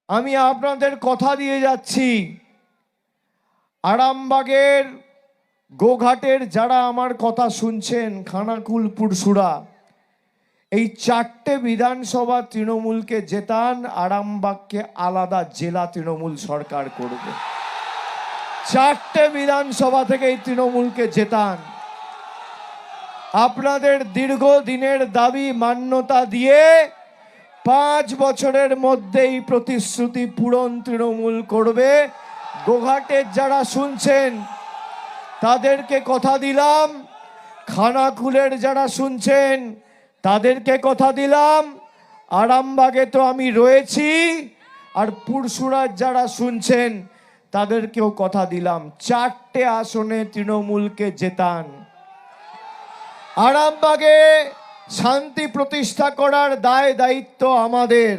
আমি আপনাদের কথা দিয়ে যাচ্ছি, আরামবাগের গোঘাটের যারা আমার কথা শুনছেন, খানাকুল পুরসুরা, এই 4টে বিধানসভা তৃণমূলকে জেতান, আরামবাগকে আলাদা জেলা তৃণমূল সরকার করবে। 4টে বিধানসভা থেকে এই তৃণমূলকে জেতান। আপনাদের দীর্ঘদিনের দাবি মান্যতা দিয়ে 5 বছরের মধ্যেই প্রতিশ্রুতি পূরণ তৃণমূল করবে। গোঘাটের যারা শুনছেন তাদেরকে কথা দিলাম, খানাকুলের যারা শুনছেন তাদেরকে কথা দিলাম, আরামবাগে তো আমি রয়েছি, আর পুরসুরার যারা শুনছেন তাদেরকেও কথা দিলাম, 4টে আসনে তৃণমূলকে জেতান। আরামবাগে শান্তি প্রতিষ্ঠা করার দায় দায়িত্ব আমাদের।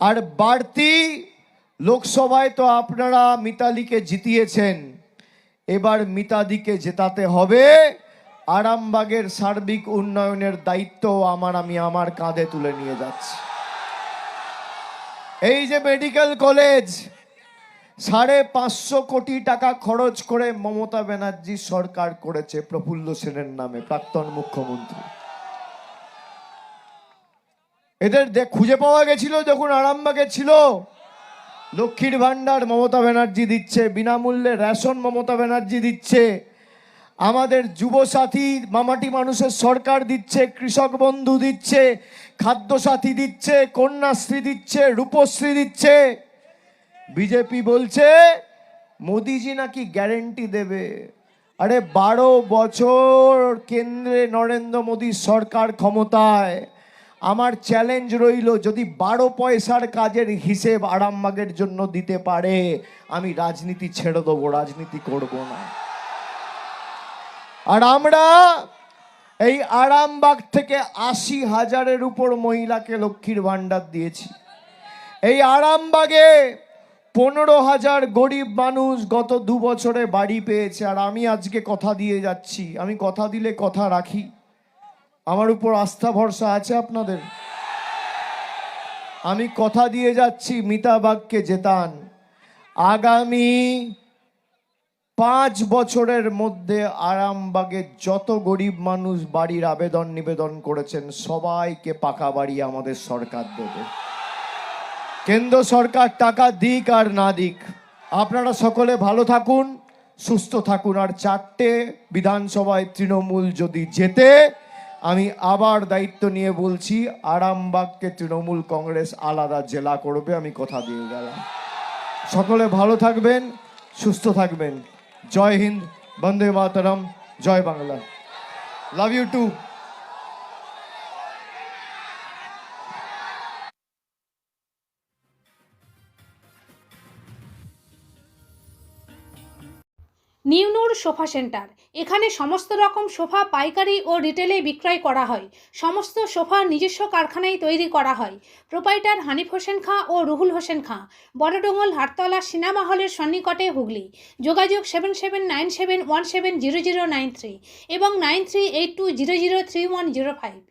আর বাড়তি লোকসভায় তো আপনারা মিতালিকে জিতিয়েছেন, এবার মিতাদিকে জেতাতে হবে। আরামবাগের সার্বিক উন্নয়নের দায়িত্ব আমি আমার কাঁধে তুলে নিয়ে যাচ্ছি। এই যে মেডিকেল কলেজ 550 কোটি টাকা খরচ করে মমতা ব্যানার্জি সরকার করেছে প্রফুল্ল সেনের নামে, প্রাক্তন মুখ্যমন্ত্রী। এদের খুঁজে পাওয়া গেছিল যখন আরামবাগে ছিল। লক্ষ্মীর ভান্ডার মমতা ব্যানার্জি দিচ্ছে, বিনামূল্যে রেশন মমতা ব্যানার্জি দিচ্ছে, আমাদের যুবসাথী মামাটি মানুষের সরকার দিচ্ছে, কৃষক বন্ধু দিচ্ছে, খাদ্যসাথী দিচ্ছে, কন্যাশ্রী দিচ্ছে, রূপশ্রী দিচ্ছে। বিজেপি বলছে মোদিজি নাকি গ্যারেন্টি দেবে। আরে 12 বছর কেন্দ্রে নরেন্দ্র মোদীর সরকার ক্ষমতায়। আমার চ্যালেঞ্জ রইল, যদি 12 পয়সার কাজের হিসেব আরামবাগের জন্য দিতে পারে, আমি রাজনীতি ছেড়ে দেবো, রাজনীতি করব না। আর আমরা এই আরামবাগ থেকে 80,000-এর উপর মহিলাকে লক্ষ্মীর ভান্ডার দিয়েছি। এই আরামবাগে 15,000 গরিব মানুষ গত 2 বছরে বাড়ি পেয়েছে। আর আমি আজকে কথা দিয়ে যাচ্ছি, আমি কথা দিলে কথা রাখি। আমার উপর আস্থা ভরসা আছে আপনাদের? আমি কথা দিয়ে যাচ্ছি, মিতাবাগকে জেতান। আগামী 5 বছরের মধ্যে আরামবাগে যত গরিব মানুষ বাড়ির আবেদন নিবেদন করেছেন সবাইকে পাকা বাড়ি আমাদের সরকার দেবে। কেন্দ্র সরকার টাকা দিক আর না দিক, আপনারা সকলে ভালো থাকুন, সুস্থ থাকুন। আর 4টে বিধানসভায় তৃণমূল যদি জেতে, আমি আবার দায়িত্ব নিয়ে বলছি, আরামবাগকে তৃণমূল কংগ্রেস আলাদা জেলা করবে, আমি কথা দিয়ে গেলাম। সকলে ভালো থাকবেন, সুস্থ থাকবেন। জয় হিন্দ, বন্দে মাতরম, জয় Bangla. Love you too. Newnoor sofa centre, এখানে সমস্ত রকম সোফা পাইকারি ও রিটেলে বিক্রয় করা হয়। সমস্ত সোফা নিজস্ব কারখানায় তৈরি করা হয়। প্রোপাইটার হানিফ হোসেন খাঁ ও রুহুল হোসেন খাঁ, বড়ডোঙ্গল হাটতলা সিনেমা হলের সন্নিকটে, হুগলি। যোগাযোগ 7797170093 এবং 9382003105।